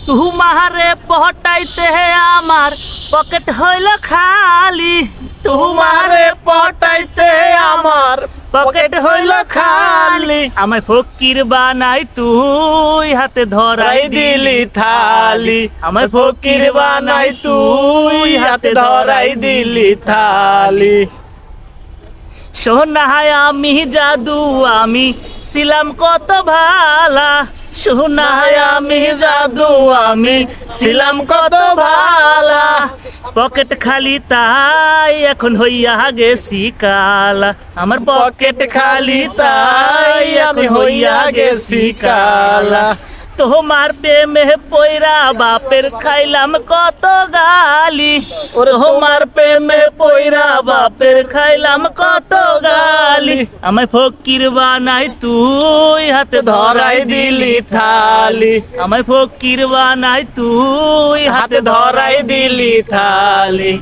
তোমারে পটাইতে আমার পকেট হইল খালি, তোমারে পটাইতে আমার পকেট হইল খালি, আমায় ফকির বানাই তুই হাতে ধরাই রাই দিলি থালি, আমায় ফকির বানাই তুই হাতে ধরাই দিলি থালি। সোনায় আমি জাদু আমি ছিলাম কত ভালা, সোনায় আমি জাদু আমি ছিলাম কত ভালা, পকেট খালি তাই এখন হইয়া গেছি কালা, আমার পকেট খালি তাই আমি হইয়া গেছি কালা। তোমার প্রেমে পয়রা বাপের খাইলাম কত গালি, ওরে তোমার প্রেমে পয়রা বাপের খাইলাম কত গালি, আমায় ফকির বানাই তুই হাতে ধরাই দিলি থালি, আমায় ফকির বানাই তুই হাতে ধরাই দিলি থালি।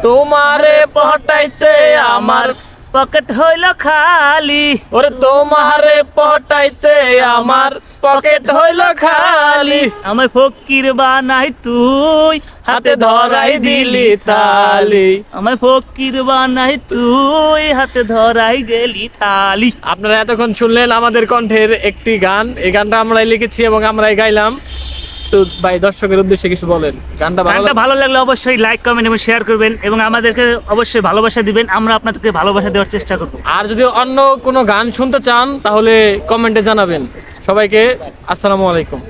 তোমারে পটাইতে আমার পকেট হইল খালি, ওরে তোমারে পটাইতে আমার পকেট হইল খালি, আমায় ফকির বানাই তুই হাতে ধরাই দিলি থালি। আমায় ফকির বানাই তুই হাতে ধরাই গেলি থালি। আপনারা এতক্ষণ শুনলেন আমাদের কণ্ঠের একটি গান। এই গানটা আমরাই লিখেছি এবং আমরাই গাইলাম। তো ভাই দর্শকের উদ্দেশ্যে কিছু বলেন। গানটা ভালো লাগলে অবশ্যই লাইক কমেন্ট এবং শেয়ার করবেন এবং আমাদেরকে অবশ্যই ভালোবাসা দিবেন, আমরা আপনাদেরকে ভালোবাসা দেওয়ার চেষ্টা করব। আর যদি অন্য কোনো গান শুনতে চান তাহলে কমেন্টে জানাবেন। সবাইকে আসসালামু আলাইকুম।